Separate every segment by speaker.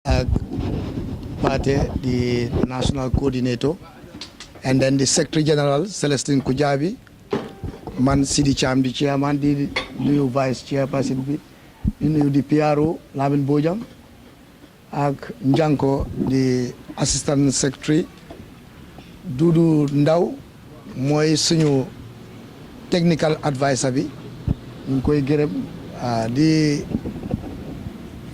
Speaker 1: Pate, the national coordinator, and then the Secretary General, Celestine Kujabi, man Sidi Cham, the chairman, the new vice chairperson, the new PRO, Lamin Bojang, ak Njanko, the assistant secretary, Dudu Ndaw, mooy suñu technical advisor bi ñu koy gërëm di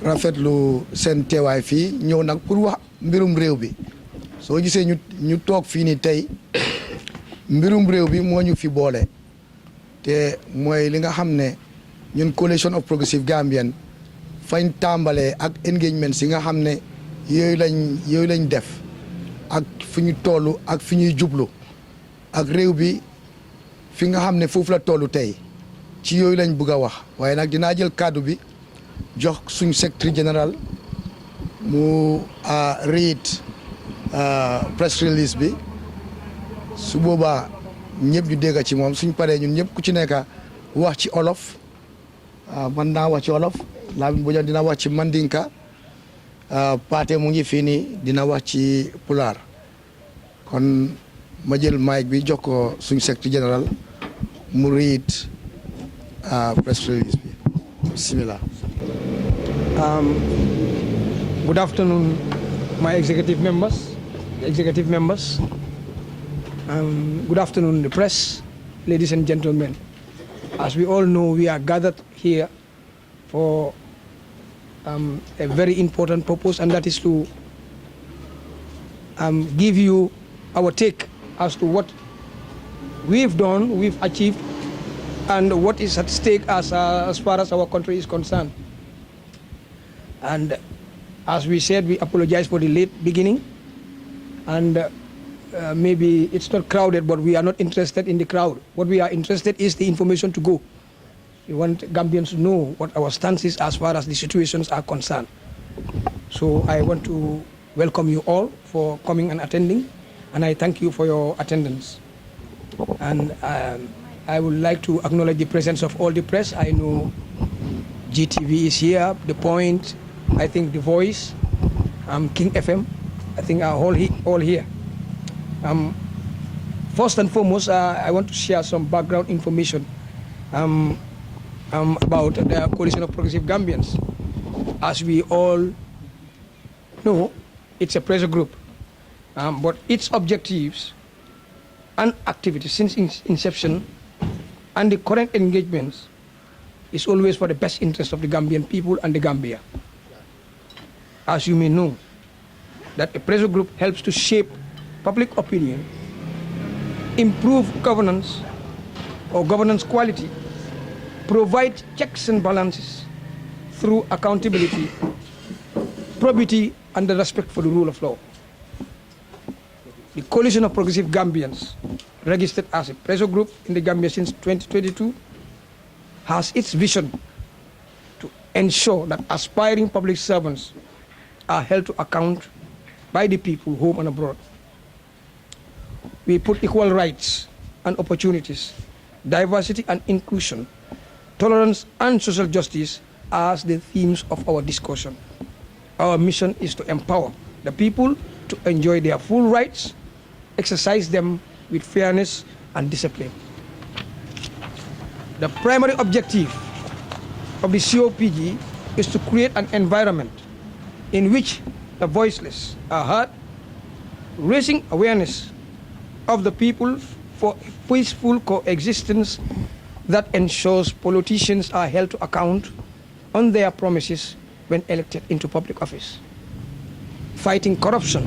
Speaker 1: rafetlu seen teewaay fii ñëw nag pour wax mbirum réew bi soo gisee ñu toog fii ni tey mbirum réew bi moo ñu fi boole te mooy li nga xam ne ñun coalition of progressive Gambian fañ tàmbalee ak engagement si nga xam ne yooyu lañ def ak fi ñu toll ak fi ñuy jublu ak réew bi fi nga xam ne foofu la tollu tey ci yooyu lañ bëgg a wax waaye nag dinaa jël kàddu bi jox suñ secrétaire général mu read press release bi su boobaa ñëpp ñu dégg ci moom suñ paree ñun ñëpp ku ci nekk wax ci olof man naa wax ci olof Lamin Bojang dina wax ci Mandinka Paate mu ngi fii nii dina wax ci Pulaar kon ma jël mic bi jox ko suñ secrétaire général mu read press release bi bismillah.
Speaker 2: Good afternoon, my executive members. Good afternoon, the press, ladies and gentlemen. As we all know, we are gathered here for a very important purpose, and that is to give you our take as to what we've done, we've achieved, and what is at stake as far as our country is concerned. And as we said, we apologize for the late beginning, and maybe it's not crowded, but we are not interested in the crowd. What we are interested is the information to go. We want Gambians to know what our stance is as far as the situations are concerned. So I want to welcome you all for coming and attending, and I thank you for your attendance. And I would like to acknowledge the presence of all the press. I know GTV is here, The Point, I think The Voice, King FM, I think are all here. First and foremost, I want to share some background information about the Coalition of Progressive Gambians. As we all know, it's a pressure group, but its objectives and activities since inception and the current engagements is always for the best interest of the Gambian people and the Gambia. As you may know, that a pressure group helps to shape public opinion, improve governance or governance quality, provide checks and balances through accountability, probity, and the respect for the rule of law. The Coalition of Progressive Gambians, registered as a pressure group in the Gambia since 2022, has its vision to ensure that aspiring public servants are held to account by the people home and abroad. We put equal rights and opportunities, diversity and inclusion, tolerance and social justice as the themes of our discussion. Our mission is to empower the people to enjoy their full rights, exercise them with fairness and discipline. The primary objective of the COPG is to create an environment in which the voiceless are heard, raising awareness of the people for peaceful coexistence that ensures politicians are held to account on their promises when elected into public office, fighting corruption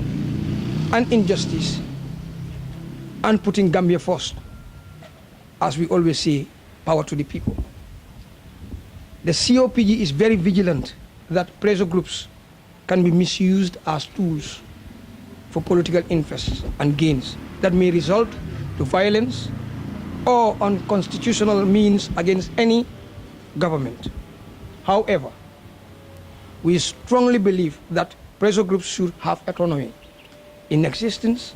Speaker 2: and injustice, and putting Gambia first. As we always say, power to the people. The COPG is very vigilant that pressure groups can be misused as tools for political interests and gains that may result to violence or unconstitutional means against any government. However, we strongly believe that pressure groups should have autonomy in existence,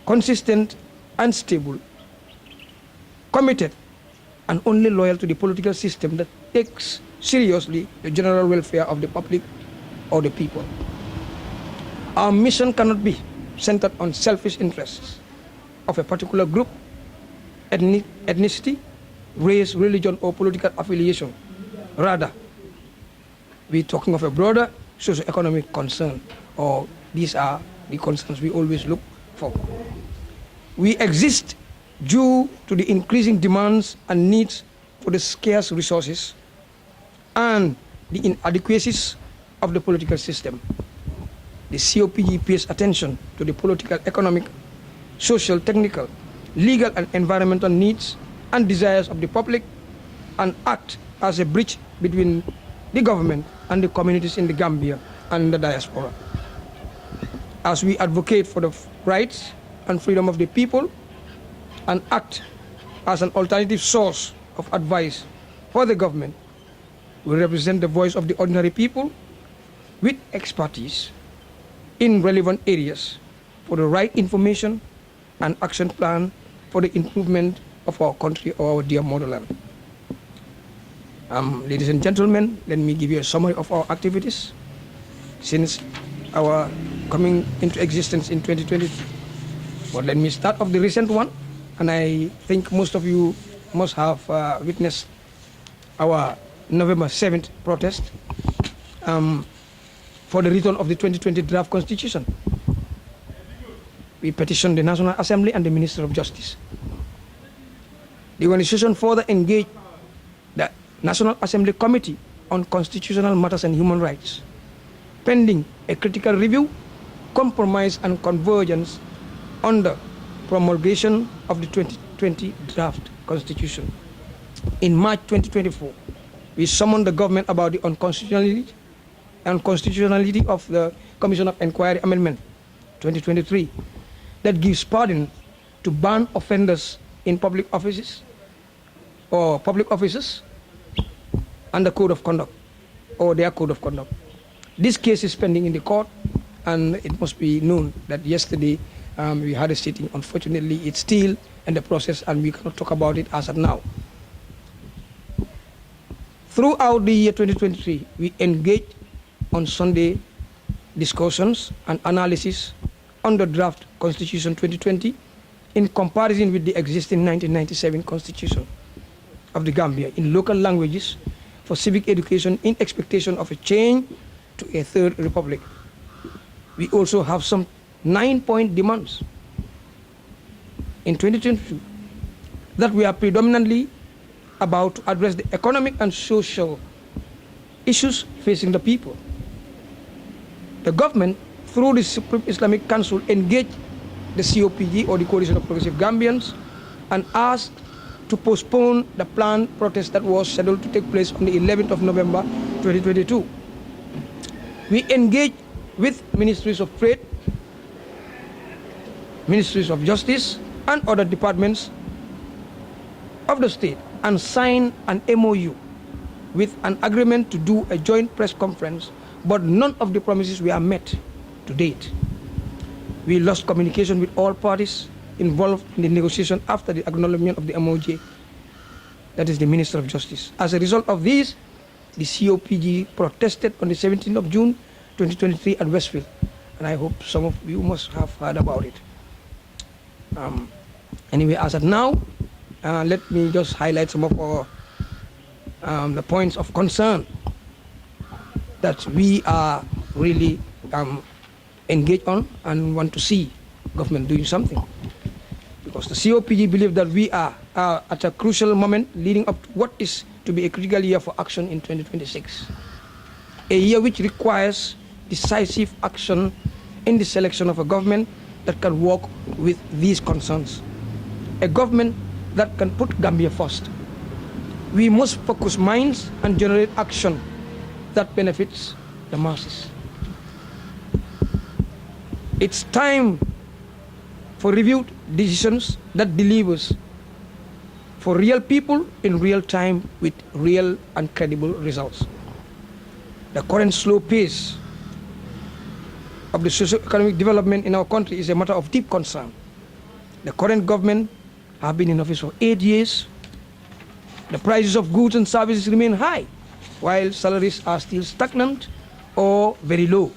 Speaker 2: consistent and stable, committed and only loyal to the political system that takes seriously the general welfare of the public or the people. Our mission cannot be centered on selfish interests of a particular group, ethnicity, race, religion, or political affiliation. Rather, we're talking of a broader socio-economic concern, or these are the concerns we always look for. We exist due to the increasing demands and needs for the scarce resources and the inadequacies of the political system. The COPG pays attention to the political, economic, social, technical, legal, and environmental needs and desires of the public, and act as a bridge between the government and the communities in the Gambia and the diaspora. As we advocate for the rights and freedom of the people and act as an alternative source of advice for the government, we represent the voice of the ordinary people with expertise in relevant areas for the right information and action plan for the improvement of our country or our dear motherland. Ladies and gentlemen, let me give you a summary of our activities since our coming into existence in 2020. But let me start off the recent one, and I think most of you must have witnessed our November 7th protest for the return of the 2020 draft constitution. We petitioned the National Assembly and the Minister of Justice. The organization further engaged the National Assembly Committee on Constitutional Matters and Human Rights, pending a critical review, compromise, and convergence on the promulgation of the 2020 draft constitution. In March 2024, we summoned the government about the unconstitutionality of the Commission of Inquiry Amendment 2023 that gives pardon to ban offenders in public offices and the code of conduct, or their code of conduct. This case is pending in the court, and it must be known that yesterday we had a sitting. Unfortunately, it's still in the process, and we cannot talk about it as of now. Throughout the year 2023, we engaged on Sunday discussions and analysis on the draft Constitution 2020 in comparison with the existing 1997 Constitution of the Gambia in local languages for civic education in expectation of a change to a third republic. We also have some 9-point demands in 2022 that we are predominantly about to address the economic and social issues facing the people. The government, through the Supreme Islamic Council, engaged the COPG, or the Coalition of Progressive Gambians, and asked to postpone the planned protest that was scheduled to take place on the 11th of November 2022. We engaged with Ministries of Trade, Ministries of Justice, and other departments of the state, and signed an MOU with an agreement to do a joint press conference, but none of the promises were met to date. We lost communication with all parties involved in the negotiation after the acknowledgement of the MOJ, that is the Minister of Justice. As a result of this, the COPG protested on the 17th of June 2023 at Westfield, and I hope some of you must have heard about it. Anyway, as of now, let me just highlight some of our the points of concern that we are really engaged on and want to see government doing something. Because the COPG believe that we are at a crucial moment leading up to what is to be a critical year for action in 2026. A year which requires decisive action in the selection of a government that can work with these concerns. A government that can put Gambia first. We must focus minds and generate action that benefits the masses. It's time for reviewed decisions that delivers for real people in real time with real and credible results. The current slow pace of the socio-economic development in our country is a matter of deep concern. The current government have been in office for 8 years. The prices of goods and services remain high, while salaries are still stagnant or very low.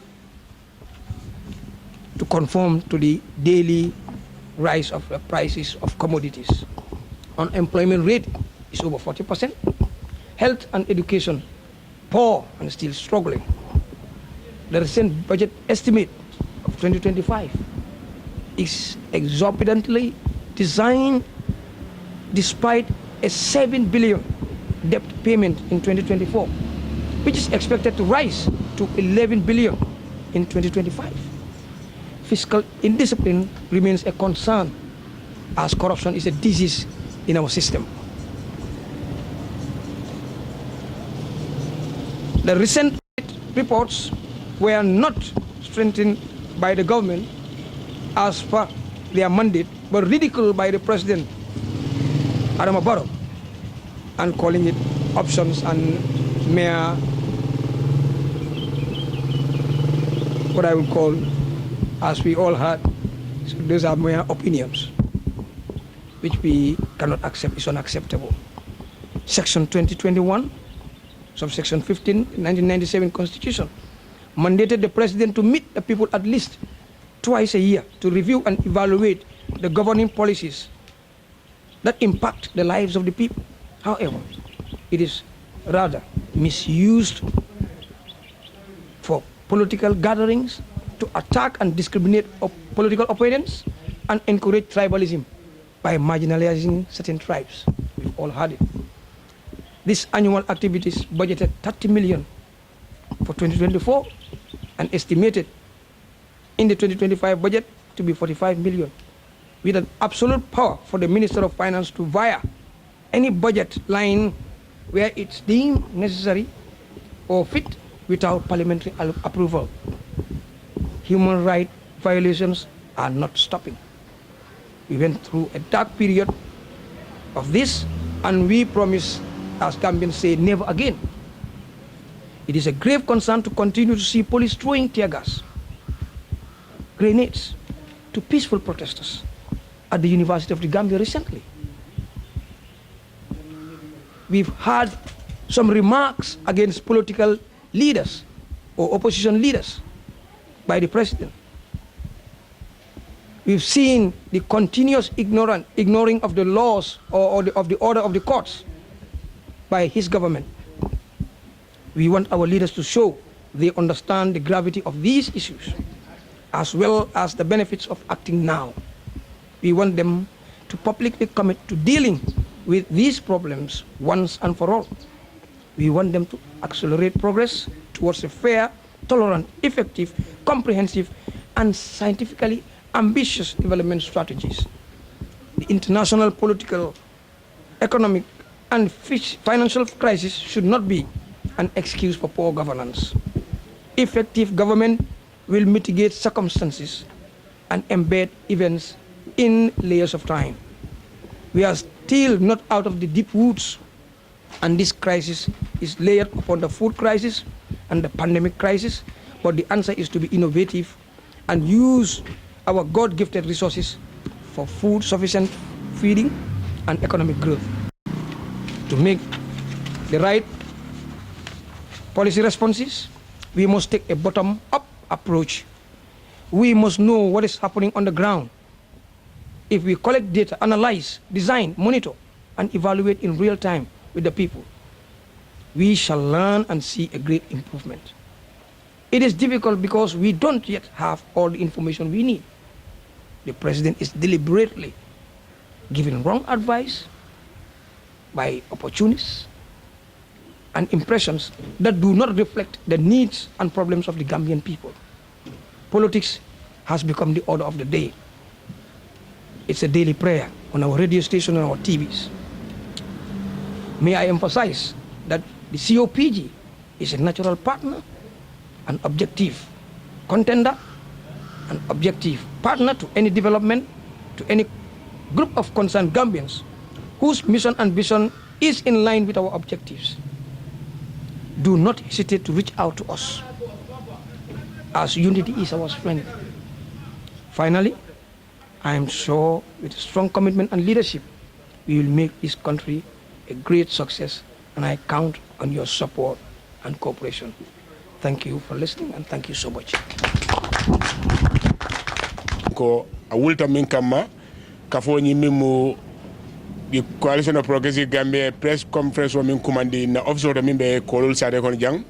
Speaker 2: conform to the daily rise of the prices of commodities. Unemployment rate is over 40%. Health and education, poor and still struggling. The recent budget estimate of 2025 is exorbitantly designed despite a 7 billion debt payment in 2024, which is expected to rise to 11 billion in 2025. Fiscal indiscipline remains a concern as corruption is a disease in our system. The recent reports were not strengthened by the government as per their mandate, but ridiculed by the President Adama Barrow, and calling it options and mere, what I would call, as we all heard, so those are mere opinions, which we cannot accept, is unacceptable. Section 2021, subsection 15, 1997 Constitution, mandated the President to meet the people at least twice a year to review and evaluate the governing policies that impact the lives of the people. However, it is rather misused for political gatherings, to attack and discriminate political opponents, and encourage tribalism by marginalizing certain tribes. We've all heard it. These annual activities budgeted 30 million for 2024 and estimated in the 2025 budget to be 45 million, with an absolute power for the Minister of Finance to via any budget line where it's deemed necessary or fit without parliamentary approval. Human rights violations are not stopping. We went through a dark period of this, and we promise, as Gambians say, never again. It is a grave concern to continue to see police throwing tear gas, grenades to peaceful protesters at the University of the Gambia recently. We've had some remarks against political leaders or opposition leaders by the President. We've seen the continuous ignoring of the laws or of the order of the courts by his government. We want our leaders to show they understand the gravity of these issues, as well as the benefits of acting now. We want them to publicly commit to dealing with these problems once and for all. We want them to accelerate progress towards a fair, tolerant, effective, comprehensive, and scientifically ambitious development strategies. The international political, economic, and financial crisis should not be an excuse for poor governance. Effective government will mitigate circumstances and embed events in layers of time. We are still not out of the deep woods, and this crisis is layered upon the food crisis and the pandemic crisis, but the answer is to be innovative and use our God-gifted resources for food sufficient feeding and economic growth. To make the right policy responses, we must take a bottom-up approach. We must know what is happening on the ground. If we collect data, analyze, design, monitor, and evaluate in real time with the people, we shall learn and see a great improvement. It is difficult because we don't yet have all the information we need. The President is deliberately giving wrong advice by opportunists and impressions that do not reflect the needs and problems of the Gambian people. Politics has become the order of the day. It's a daily prayer on our radio station and our TVs. May I emphasize that the COPG is a natural partner, an objective contender, an objective partner to any development, to any group of concerned Gambians whose mission and vision is in line with our objectives. Do not hesitate to reach out to us, as unity is our strength. Finally, I am sure with strong commitment and leadership, we will make this country a great success, and I count on your support and cooperation. Thank you for listening, and thank you so much.
Speaker 3: ko a wulta min kamma kafo ñi mimu the coalition of progressive Gambia press conference o min commandi na office to min be kolol sade kon jang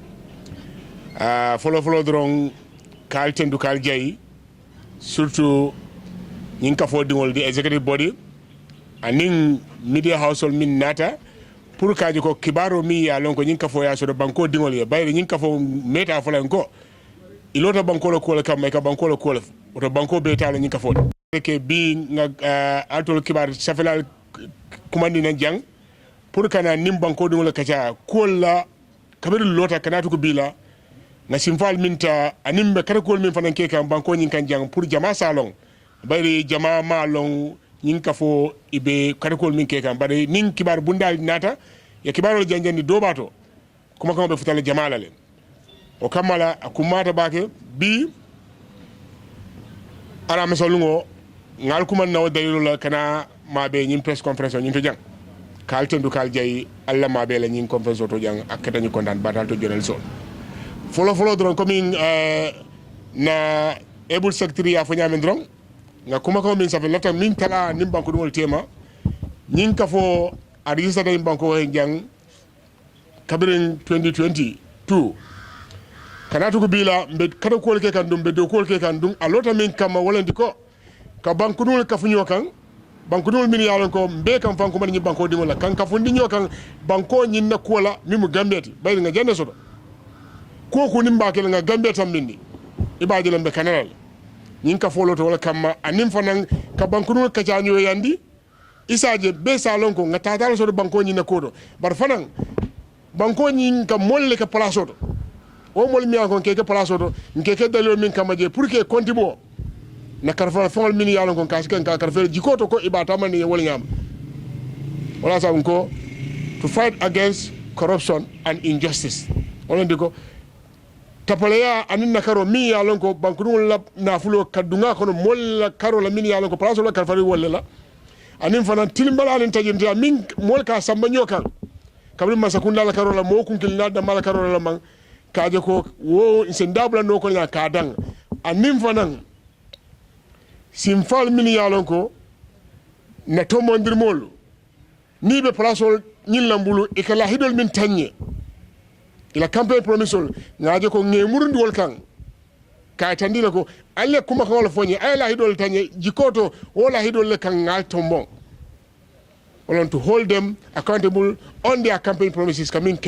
Speaker 3: follow drong kal tendu kal jayi surtout ñing kafo dingol di executive body anin media household min nata pour kaji ko kibaro mi ya lon ko ñing kafo ya so do banko dingol ye bayre ñing kafo meta folan ko ilota banko lo ko kam ka banko lo ko to banko be talo ñing kafo ke bi nga altol kibar safelal kumandi na jang pour kana nim banko dingol kacha ko la kabiru lota kana to ko bila na simfal minta animbe kare ko min fanan ke kam banko ñing kan jang pour jama salon bayre jama ma long ñing kafo ibe kare ko min ke kam bare nin kibar bundal nata ya kibarol janjandi dobato kuma be futale jama la len o kamala akumata bake bi ala mesolungo ngal kuma nawo dayilo la kana mabe ñim press conference ñim to jang kal tendu kal jayi alla mabe la ñim conference to jang akata ñu kondan batal to jonel sol folo dron comme na able secretary ya fanya men dron nga kuma ko min sa fe lata min tala nim banko dum tema ñing ka fo a register da banko he jang kabirin 2022 kana to ko bila be kada ko ke kan dum be do ko ke kan dum a lota min kama wala ndiko ka banko dum ka funyo kan banko dum min yalon ko be kan fanko man ñi banko dum la kan ka fundi ño kan banko ñin na ko la mi mu gambeti bay nga jende soto ko ko nimba ke nga gambeta minni ibaaji lambe kanal ñing ka foloto wala kamma anim fanan ka bankunul ka jaño yandi isaje be salon ko ngata dal so banko ñi na kodo bar fanan banko ñi ka molle ka place oto o mol mi an ke place oto nke ke dalio min kama je pour que kontibo na karfa fongol min yalon ko kasken ka karfa jikoto ko ibata man ni wol ñam wala sa ko to fight against corruption and injustice wala ndiko tapaleya anin na karo mi yalon ko bankuru la nafulo kadunga kono molla karo la min yalon ko place la karfari wolle la anin fana tilimbala anin tajinta min mol ka samba nyoka kabri masakunda la karo la mo kunkil na da mala karo la man kaje ko wo insendabla no ko na kadang anin fana simfal min yalon ko na to mondir mol ni be place ñin lambulu ikala hidol min tanye ila campaign promisol ngaje ko ngemurundi wol kan ka tandila ko alle kuma ko wala fonye ay la hidol tanye jikoto wala hidol le kan ngal tombo wala to hold them accountable on their campaign promises kamin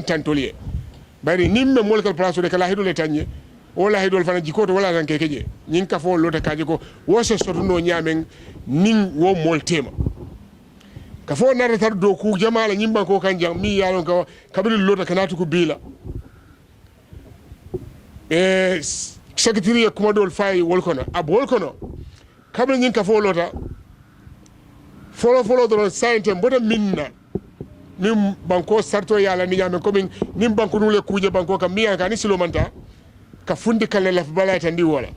Speaker 3: tantolier bari nimme molkal place de kala hidol le tanye wala hidol fana jikoto wala tan kekeje nyin ka fo lota kaje ko wo se soto no nyamen nin wo moltema ka fo nata tar do ku jamala nyimba ko kanjang mi yalon ka kabiri lota kanatu ko bila secretary kuma dol fay wolkono ab wolkono kabiri nyin ka fo lota folo do sainte mboda minna nim banko sarto yala ni nyame ko min nim banko nule kuje banko ka mi ka ni silomanta ka fundi kala la balata ndi wala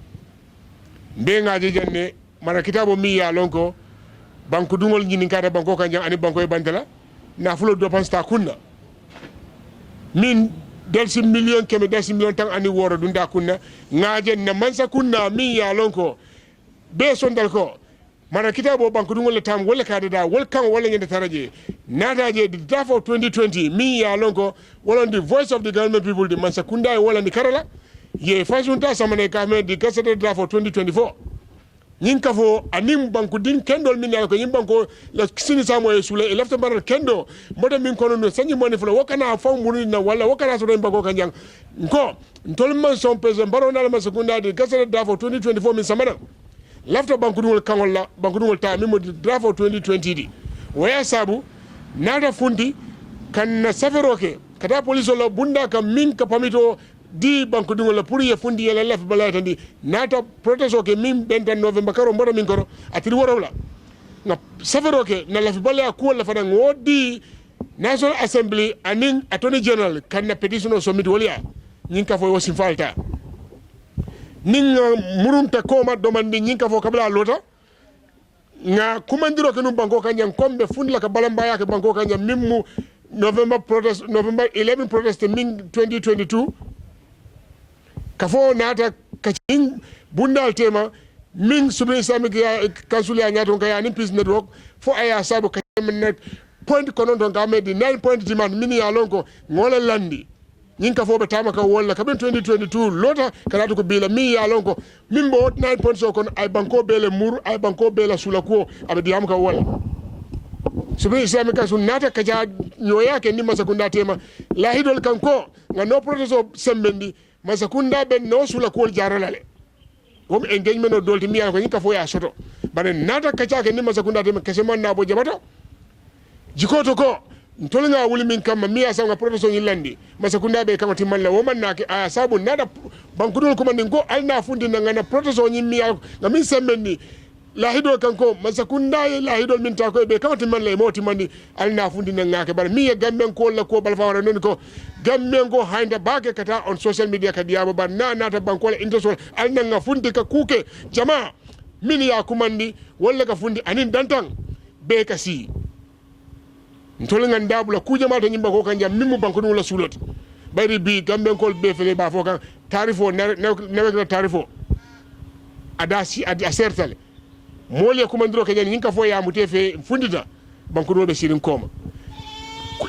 Speaker 3: be ngaji janne mara kitabo mi yalon ko banko dungol ñini kada banko kan jang ani banko e bandala na fulo do pansta kunna min delsi million keme delsi million tan ani woro dunda kunna ngaje na mansa kunna mi ya lonko be sondal ko mana kitabo banko dungol tam wala kada da wal kan wala nyande taraje nada je the draft of 2020 mi ya lonko wala the voice of the government people the mansa kunda wala ni karala ye fasunta samane kame di kasete draft of 2024 ñing ka fo anim banku din kendol min ko ñim banko la sini samo e sule e lafta baral kendo moda min kono no sanyi moni fula wakana fa muri na wala wakana so banko kanjang ko ntol man son pese baro na la sekunda de gasere draft 2024 min samana lafta banku dul kangol la banku dul ta mi mo draft 2020 di waya sabu nada fundi kan na saferoke kada police la bunda kam min ka pamito di banko dingo la pour ye fundi yela laf balata ndi nata protesto ke min benta november karo mboro min koro atiri worawla na safaro ke na laf balaya ko la fana ngodi national assembly anin attorney general kan na petition submit wolia nyin ka fo wasin falta nin murumta ko ma domandi nyin ka fo kabla lota nga kumandiro ke no banko kanjam kombe fundi la ka balamba ya ke banko kanjam mimmu november 11 protest min 2022 kafo nata kacin bundal tema min Supreme Islamic Council ya nyaton ka ya ni peace network fo aya sabu ka net point konon don ka di 9 point demand min ya lonko ngola landi nyin ka fo be tama ka wala ka ben 2022 lota kala to ko bila mi ya lonko min bo 9 point so kon ay banko bele mur ay banko bele sulako abe diam ka wala Supreme Islamic Council nata kaja nyoya ke ni masakunda tema lahidol kanko nga no proteso sembendi masakunda ben no sulako jaralale wom engagement no dolti mi ko nyika fo ya soto bare nata kacha ke ni masakunda tema kesema na bo jabato jikoto ko ntolinga wuli min kam mi asa nga proteso nyilandi masakunda be kamati malla woman na ke aya sabu nada bankudol ko man ko alna fundi na ngana proteso nyimmi nga min sembendi lahido kanko masakunda ye lahido min ta ko be kamati man le moti mandi alna fundi na ngake bar mi ye gamben ko la ko bal fawara non ko gamben go handa bake kata on social media ka diabo bar na ta banko la intosol alna nga fundi ka kuke jama min ya kumandi walla ka fundi anin dantan be kasi ntol nga ndabula ku jama to nyimba ko kan jam mimu banko no la sulot bari bi gamben ko be fele ba fo kan tarifo ne tarifo adasi adi asertale mole ko mandiro ke nyinka fo ya mute fe fundita banko do be sirin koma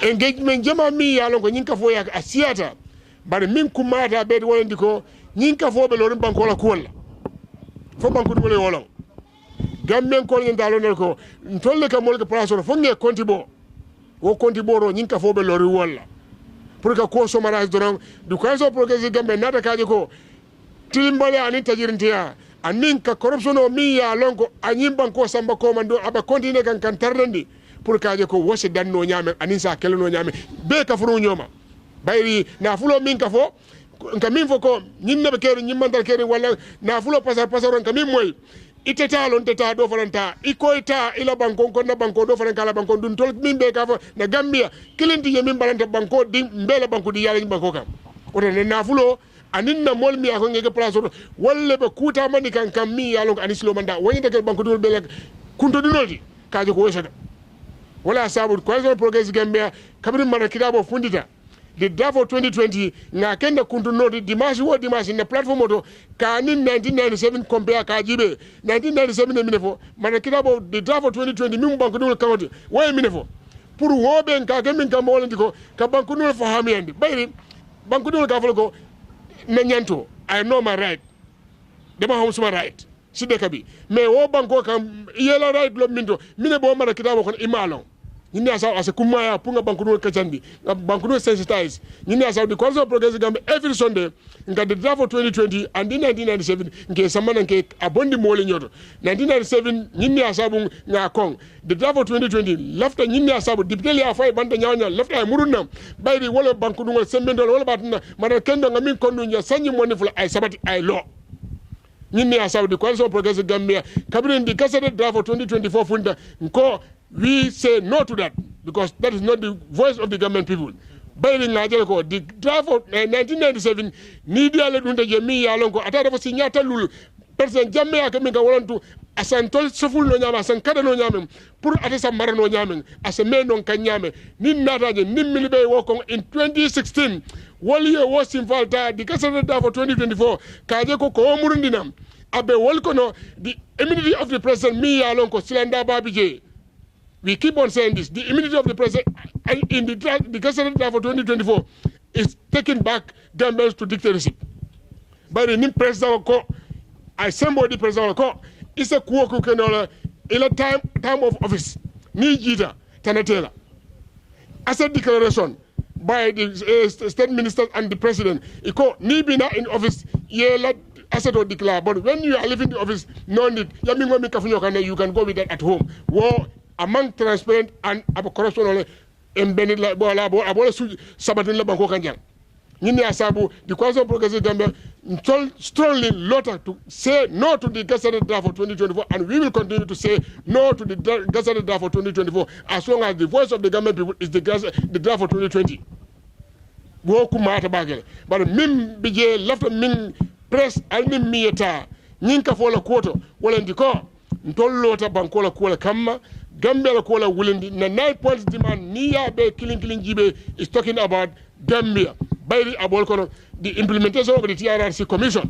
Speaker 3: engagement jama mi ya lonko nyinka fo ya asiata bari min kumata be wondi ko nyinka fo be lorin banko la kuwala fo banko do le wolon gamben ko nyen dalon ko tolle ka mol ko place fo nge kontibo wo kontibo ro nyinka fo be lori wala pour que ko somarage doron du ko so progrès gambe nata kaje ko tilimbale ani tajirintiya anin ka corruption o mi ya lonko anyim banko samba ko mando aba continue kan tarnandi pour kaje ko wose danno nyame anin sa kelno nyame be ka furu nyoma bayri na fulo min ka fo nka min fo ko nyinne be keri nyimandal keri wala na fulo pasar nka min moy iteta lon teta do faranta ikoita ila banko ko na banko do faranka la banko dun tol min be ka fo na Gambia kilenti ye min balanta banko di mbele banko di yalla banko kam oto na fulo anin na mol mi ako ngeke place walla be kuta mani kan kam mi yalon anis lo manda woni de banko dul be kunto dinoldi kaje ko wesata wala sabu ko so progress Gambia kabri mara kidabo fundita the draft for 2020 nga kenda kunto nodi dimanche wo dimanche na platform auto kanin 1997 compare ka jibe 1997 minefo mara kidabo the draft for 2020 mi banko dul kawti way minefo pour wobe ka kemin kam wolandi ko ka banko dul fahamiyandi bayri banko dul ka ko nanyanto I know my right dama hom suma right side kabi mais wo banko kam yela right lo minto mine bo mara kitabo kon imalon ñi asa asa kumaya punga banko no kachandi banko no sensitize ñi asa the council progress gambe every Sunday nga the draft for 2020 and in 1997 nke samana nke abondi mole nyoto 1997 ñi asa bu nga kong the draft for 2020 lafta ñi asa bu député ya fay banda nyawnya lafta ay murunna bayri wala banko no sembendol wala batna mara kendo nga min kondu nya sanyi moni fula ay sabati ay lo ñi asa the council progress gambe kabrin di kasade draft for 2024 funda nko we say no to that because that is not the voice of the government people. Bayri ngajele ko the draft of 1997 ni diale dunde je mi ya lonko atata fo signata lulu person jamme ya kaminga wolontu asantol soful no nyama asan kada no nyame pour atasa mara no nyame asame non kan nyame nin nataje nim milibe wo ko in 2016 wali was involved the case for 2024 kaje ko murundinam abe wol kono the immunity of the president mi ya lonko silanda babije. We keep on saying this. The immunity of the president in the President for 2024 is taking back Gambians to dictatorship. But the new president, I somebody president, it's a kuoku kenola in a time of office. Ni jita tanatela. As a declaration by the state ministers and the president, ni bina in office yela asset or declare. But when you are leaving the office, no need. You can go with that at home. War among transparent and corruption embedded like bola sabatin la banko kanjang ñi asabu the council progressive Gambia strongly lotta to say no to the gazetted draft for 2024 and we will continue to say no to the gazetted draft for 2024 as long as the voice of the government people is the draft for 2020 wo kumata bagel but mim bije lafta min press al min mieta ñin ka fola koto wala ndiko ntolota banko la kola kamma Gambia la kola wulindi na 9 points demand niya be killing jibe is talking about Gambia bayri abol kono the implementation of the TRRC commission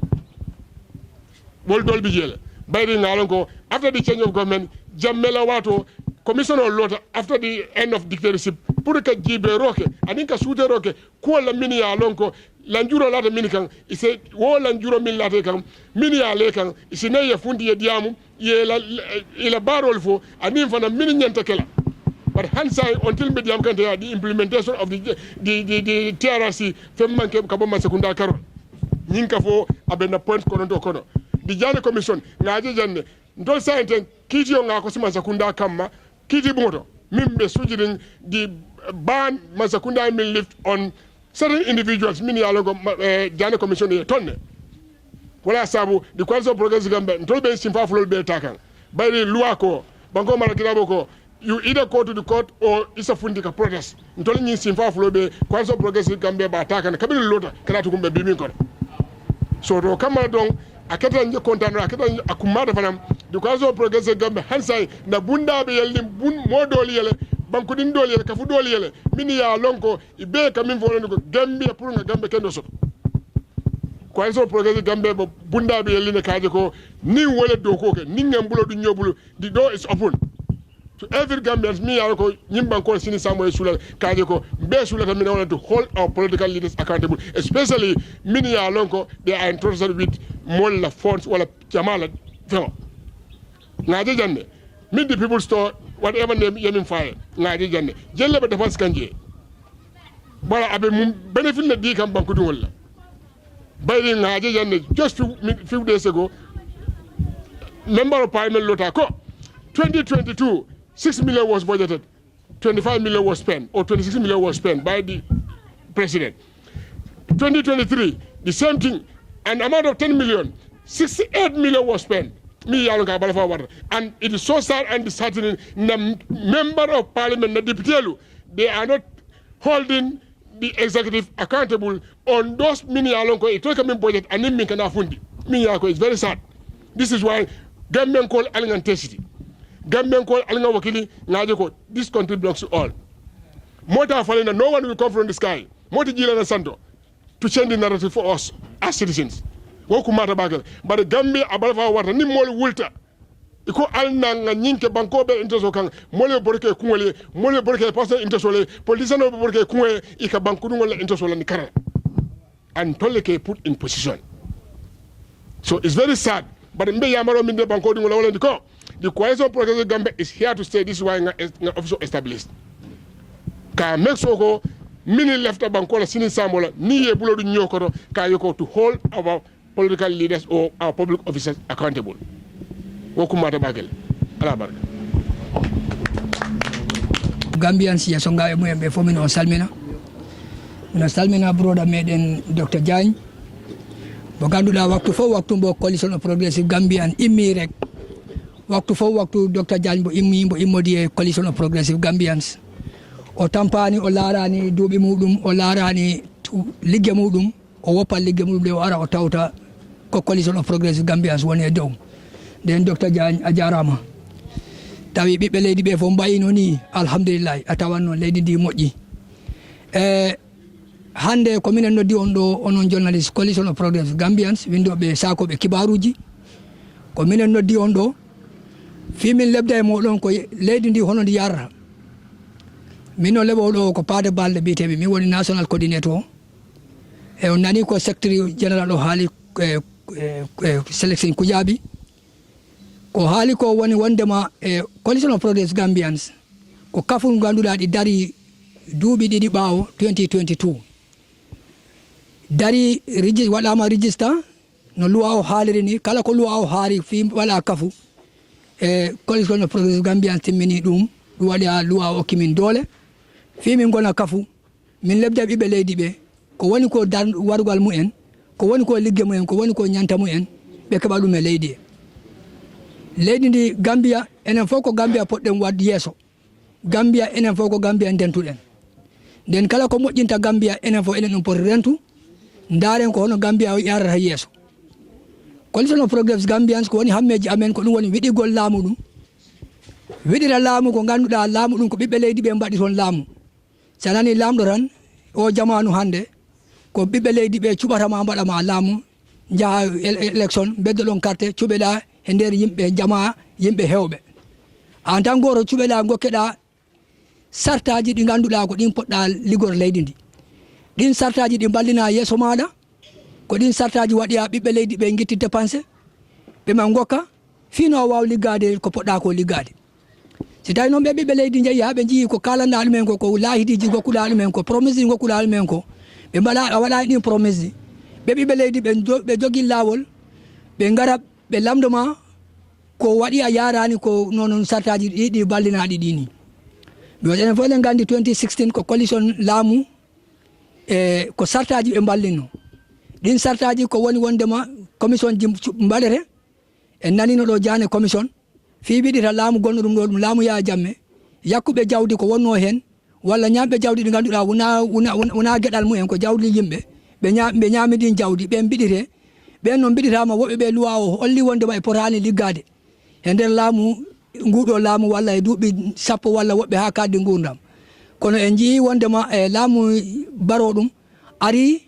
Speaker 3: bol dol bi jela bayri ngalon ko after the change of government jammela wato commission o lota after the end of dictatorship pour que jibe roke anin ka suute roke ko la mini ya lon ko lanjuro lata mini kan ise wo lanjuro min lata kan mini ya le kan ise ne ya fundi ya diamu ye la ila barol fo anin fana mini nyanta kala but hindsight until me diam kan the implementation of the TRC femman ke kabo ma sekunda karo nyinka fo abena point kono to kono di jane commission ngaje janne ndol sainten kiti nga ko sima sekunda kamma kiti bumoto mimbe sujirin the ban masakunda min lift on certain individuals mini alogo jane commission e tonne wala sabu the cause of progress gambe ndol be simfa fulol be takan bayri loi ko bango mara kirabo ko you either go to the court or it's a fundika protest ndol nyi simfa fulol be cause of progress gambe ba takan kabili lota kana tukumbe bimin ko so do kama don akata nje kontano akata akumada fanam the cause of progress gambe hansai na bunda be yelni bun modoli yele banko din doli yele kafu doli yele mini ya lonko ibe kamin volani ko gambe pour nga gambe kendo so cause of progress gambe bo bunda be yelni kaje ko ni wala do ko ke ni ngambulo du nyobulu the door is open to every Gambians mi ya ko nyimban ko sini samo sula kaje ko be sula tamina wala to hold our political leaders accountable especially mini ya lonko they are entrusted with molla funds wala jamala fo ngaje janne mid the people store whatever name yamin fire ngaje janne jelle be defense kanje bala abe mum benefit na di kam banku dum wala bayri ngaje janne just few days ago member of parliament lota ko 2022 6 million was budgeted, 25 million was spent, or 26 million was spent by the president. 2023, the same thing, an amount of 10 million, 68 million was spent. And it is so sad and disheartening. The member of parliament, the deputy, they are not holding the executive accountable on those mini alonko. It will come in budget and then it's very sad. This is why Gambian call intensity. Gambian call alinga wakili ngaje ko this country belongs to all. Mota falena no one will come from the sky. Mota jila na santo to change the narrative for us as citizens. Woku mata bagal. But the Gambia abalfa wata ni mol wulta. Iko alna nga nyinke banko be inteso kan mole borke kunwele mole borke pastor inteso le politician no borke kunwe ika banku ngol inteso la ni kara. And Toleke put in position. So it's very sad. But mbe yamaro minde banko ngol wala ndiko. The coalition progress Gambia is here to stay. This is why nga office established. Ka make sure ko mini left bankola sini samola ni ye bulo du nyokoro ka yoko to hold our political leaders or our public officers accountable. Woku mata bagel. Ala barka.
Speaker 4: Gambians ya songa e muyembe fo min on salmina. Min salmina broda meden Dr. Diagne. Bo ganduda waktu fo waktu bo coalition of progressive Gambian immi rek. Waktu fo waktu Dr. Diagne bo immodi coalition of progressive Gambians o tampani o larani duuɓi muɗum o larani ligge muɗum o woppa ligge muɗum de o ara o tawta ko coalition of progressive Gambians woni e dow nden Dr. Diagne a jarama tawi ɓiɓɓe leydi ɓe fof mbayino ni alhamdulillah a tawan noon leydi ndi moƴƴi hande ko minen noddi on ɗo onon journaliste coalition of progressive Gambians windoɓe sakoɓe kibaruji ko minen noddi on ɗo fimin lebda e moɗon ko leydi ndi hono ndi yarata min o leɓoɗo ko paade balɗe mbiyeteɓe min woni national coordinator e on nani ko secretary général o haali sélection Kujabi ko haali ko woni wondema e coalition of progress Gambians ko kafu ganduɗa ɗi dari duuɓi ɗiɗi ɓaawo 2022 dari waɗama register no loi o haaliri ni kala ko loi o haari fi waɗa kafu e coalition of progress Gambians timmini ɗum waɗi ha loi o kimin doole fi min gona kafu min lebda ɓiɓɓe leydi ɓe ko woni ko wargal mumen ko woni ko ligge mumen ko woni ko ñanta mumen ɓe keɓa ɗum e leydi e leydi ndi Gambia enen fof ko Gambia poɗɗen wadde yeeso Gambia enen fof ko Gambia dentuɗen nden kala ko moƴƴinta Gambia enen fof enen ɗum poti rentu ndaren ko hono Gambia yarata yeeso coalition of progress Gambians ko woni hammeji amen ko ɗum woni wiɗigol laamu ɗum wiɗira laamu ko ganduɗa laamu ɗum ko ɓiɓɓe leydi ɓe mbaɗi toon laamu sa nani lamɗo tan o jamanu hande ko ɓiɓɓe leydi ɓe cuɓatama mbaɗama laamu jaaha élection beddoɗon carte cuɓeɗa e nder yimɓe jama yimɓe hewɓe en tant goro cuɓeɗa gokkeɗa sartaji ɗi ganduɗa ko ɗin poɗɗa ligor leydi ndi ɗin sartaji ɗi ballina yeeso maɗa ko ɗin sartaji waɗiya ɓiɓɓe leydi ɓe guitti dépense ɓema gokka fino waw liggade ko poɗɗa ko liggade si tawi noon ɓe ɓiɓɓe leydi jeeyi ha ɓe jii ko kalanɗa ɗumen ko laahidiji gokkuɗa ɗumen ko promesse ji gokkuɗa ɗumen ko ɓe mbaɗa a waɗani ɗin promesse ji ɓe ɓiɓɓe leydi ɓe jogui lawol ɓe gara ɓe lamdoma ko waɗi a yarani ko noon sartaji ɗiɗi ballinaɗi ɗini because enen fof eɗen gandi 2016 ko coalition laamu e ko sartaji ɓe ballinno ɗin sartaji ko woni wondema commission ji mbaɗete en nanino ɗo jane commission fi ɓiɗita laamu gonɗo ɗum ɗo ɗum laamu Yaya Jammeh yakkuɓe jawdi ko wonno hen walla ñamɓe jawdi ɗi ganduɗa wona gueɗal mumen ko jawdi yimɓe ɓe ñami ɗin jawdi ɓen mbiɗite ɓen noon mbiɗitama woɓɓe ɓe luwa o holli wondema e potani liggade e nder laamu nguɗo laamu walla e duuɓi 10 walla woɓɓe ha kaddi gurdam kono en jii wondema e laamu baro ɗum ari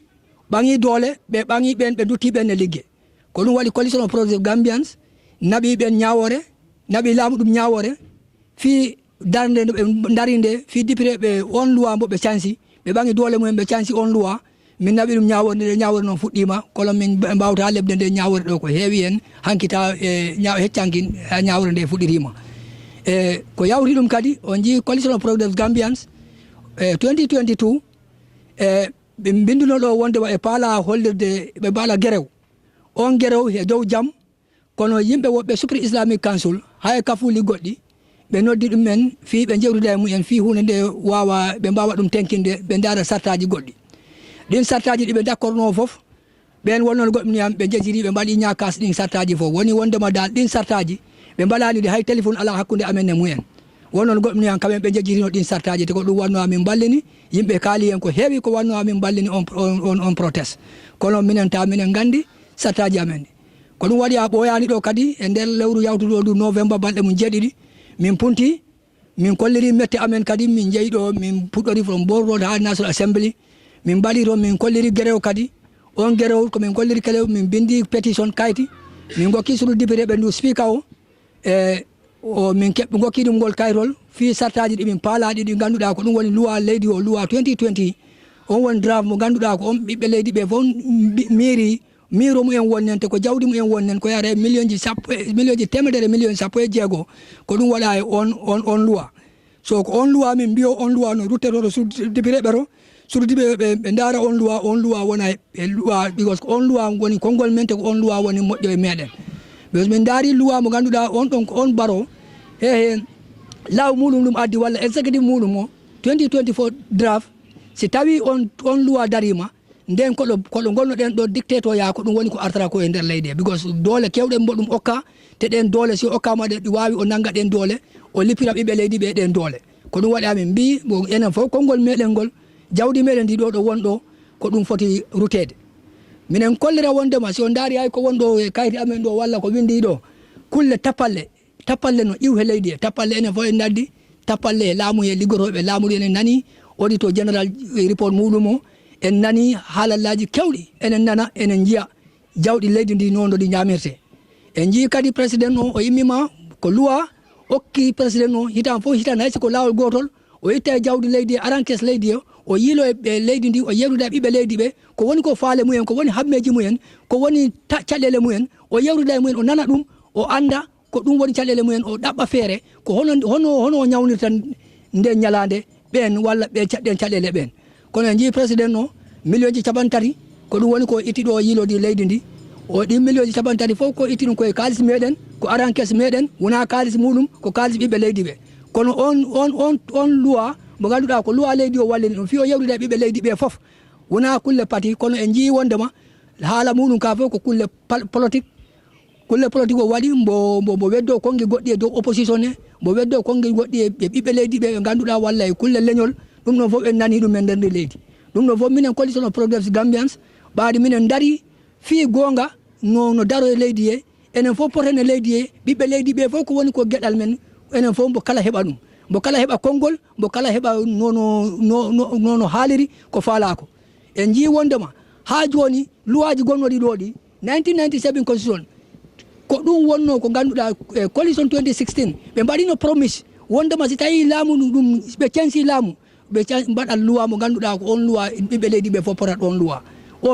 Speaker 4: ɓangi doole ɓe ɓangi ɓen ɓe dutti ɓen e liggue ko ɗum waɗi coalition of progressive Gambians naɓi ɓen ñawore naɓi laamu ɗum ñawore fi darde nde ɓe dari nde fi député ɓe on loi mbo ɓe cansi ɓe ɓangi doole mumen ɓe cansi on loi min naɓi ɗum ñawore nde ñawore noon fuɗɗima kono min mbawta lebde nde ñawore ɗo ko heewi hen hankita e heccanki ñawore nde fuɗɗitima e ko yawti ɗum kadi on jii coalition of progressive Gambians 2022 e ɓe binduno ɗo wondema e paala hollirde ɓe mbaala guerew on guerew e dow jaam kono yimɓe woɓɓe supri islamique council ha e kafuli goɗɗi ɓe noddi ɗum men fi ɓe jewtude e mumen fi hunde nde wawa ɓe mbawa ɗum tenkinde ɓe daara sartaji goɗɗi ɗin sartaji ɗi ɓe d'accorno foof ɓen wonnon goɗɗumniyam ɓe jejiri ɓe mbaɗi ñakas ɗin sartaji foof woni wondema dal ɗin sartaji ɓe mbaɗaniɗi hay téléphone ala hakkude amen e mumen wonnon goɗɗumniyam kamen ɓe jejjirino ɗin sartaji te ko ɗum wanno amin ballini yimɓe kaali hen ko heewi ko wanno amin ballini on protest kono minen ta minen gandi sartaji amen ɗi ko ɗum waɗi a ɓoyani ɗo kadi e nder lewru yawtuɗo ɗum novembre balɗe mum jeeɗiɗi min punti min kolliri mette amen kadi min jeeyi ɗo min puɗɗori from Bor Road ha National Assembly min mbaɗi toon min kolliri guerew kadi on guerew komin kolliri kelew min bindi pétition kayti min gokki sur député ɓe ndu speaker o e o min gokki ɗum ngol kaytol fi sartaji ɗi min paalaɗi ɗi ganduɗa ko ɗum woni loi leydi o loi 2020 on woni draft mo ganduɗa ko on ɓiɓɓe leydi ɓe fof miro mumen wonnen te ko jawdi mumen wonnen ko yare million ji temedere million 16 ko ɗum waɗa e on loi so ko on loi min mbiyo on loi no ruttetoto sur député ɓeto sur député ɓe daara on loi wona e loi because on loi woni konngol men te ko on loi woni moƴƴo e meɗen because min daari loi mo ganduɗa on ɗon ko on baro he law muɗum ɗum addi walla exécutif muɗum o 2024 draft si tawi on loi darima nden koɗo gonnoɗen ɗo dicté to yaa ko ɗum woni ko artata ko e nder leydi because doole kewɗen mbo ɗum okka te ɗen doole si okkama ɗe ɗi wawi o nanga ɗen doole o lippira ɓiɓɓe leydi ɓe ɗen doole ko ɗum waɗi amin mbi enen fof konngol meɗen ngol jawdi meɗen ndi ɗo wonɗo ko ɗum foti rutede minen kollira wondema si on daari hay ko wonɗo e kayti amen ɗo walla ko windi ɗo kulle tappalle no iwhe leydi e tappalle enen fof en naddi tappalle e laamu e liggoroɓe laamuɗi enen nani auditor général report muɗum o en nani haalallaji kewɗi enen nana enen jiya jawɗi leydi ndi noon ɗo ɗi ñamirte en jii kadi président o immima ko loi okki président o hitan fof hitan hay siko lawol gotol o itta e jawdi leydi e arankes leydi o yiilo e leydi ndi o yewtude e ɓiɓɓe leydi ɓe ko woni ko faale mumen ko woni hammeji mumen ko woni caɗele mumen o yewtude e mumen o nana ɗum o anda ko ɗum woni caɗele mumen o ɗaɓɓa feere ko hono o ñawnirta nde ñalande ɓen walla ɓe caɗɗen caɗele ɓen kono en jii président o million ji 3 ko ɗum woni ko itti ɗo yiilodi leydi ndi o ɗi million ji 3 fof ko itti ɗum koye kalis meɗen ko arankes meɗen wona kalis muɗum ko kalis ɓiɓɓe leydi ɓe kono on loi mo ganduɗa ko loi leydi o wallini ɗum fi o yewtude e ɓiɓɓe leydi ɓe foof wona kulle pati kono en jii wondema haala muɗum ka fof ko kulle politique o waɗi mbo weddo kongi goɗɗi e dow opposition e mbo weddo kongi goɗɗi e ɓiɓɓe leydi ɓe ganduɗa walla e kulle leñol ɗum ɗon fof en nani ɗum e nder ndi leydi ɗum ɗon fof minen coalition of progressive Gambians ɓaade minen dari fii gonga no daro e leydi he enen fof poten e leydi he ɓiɓɓe leydi ɓe fof ko woni ko gueɗal men enen fof mbo kala heɓa ɗum mbo kala heɓa konngol mbo kala heɓa nono haaliri ko faalako en jii wondema ha joni luwaji gonnoɗi ɗo ɗi 1997 constitution ko ɗum wonno ko ganduɗa coalition 2016 ɓe mbaɗino promise wondema si tawi laamu ɗum ɓe censi laamu ɓe mbaɗat loi mo ganduɗa ko on loi ɓiɓɓe leydi ɓe fof potat on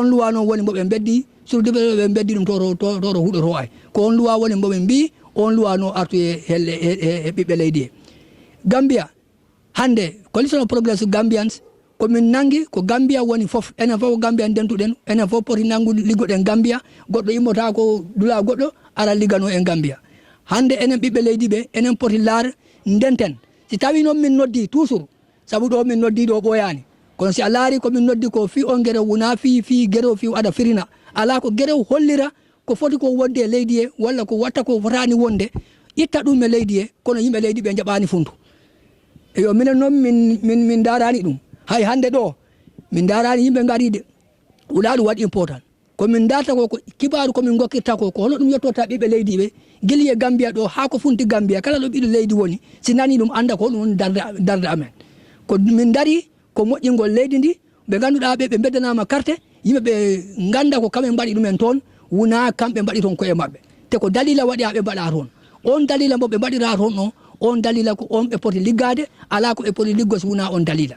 Speaker 4: loi noon woni mboɓe beddi surduɓe ɓe beddi ɗum toro huɗoto ay ko on loi woni mboɓe mbi on loi no artu e ɓiɓɓe leydi he Gambia hande coalition progress Gambians komin nangi ko Gambia woni fof enen fof ko Gambia dentuɗen enen fof poti nangude liggoɗen Gambia goɗɗo immota ko dula goɗɗo ara liggano en Gambia hande enen ɓiɓɓe leydi ɓe enen poti laar ndenten si tawi noon min noddi toujours saabu ɗo min noddi ɗo ɓoyani kono si a laari komin noddi ko fi on guerew wona fi guerew fi aɗa firina ala ko guerew hollira ko foti ko wonde e leydi he walla ko watta ko fotani wonde itta ɗum e leydi he kono yimɓe leydi ɓe jaɓani funtu eyo minen noon min darani ɗum hay hande ɗo min darani yimɓe gariɗe wula ɗum waɗi important komin darta ko kibaru komin gokkirta ko hono ɗum yettorta ɓiɓɓe leydi ɓe guili e Gambia ɗo ha ko funti Gambia kala ɗo ɓiɗo leydi woni si nani ɗum anda ko ɗum darde amen ko min dari ko moƴƴingol leydi ndi ɓe ganduɗa ɓe beddanama carte yimɓe ɓe ganda ko kamɓe mbaɗi ɗumen toon wona kamɓe mbaɗi toon koye mabɓe te ko dalila waɗi ha ɓe mbaɗa toon on dalila mo ɓe mbaɗira toon ɗo on dalila ko on ɓe poti liggade ala ko ɓe poti liggo so wona on dalila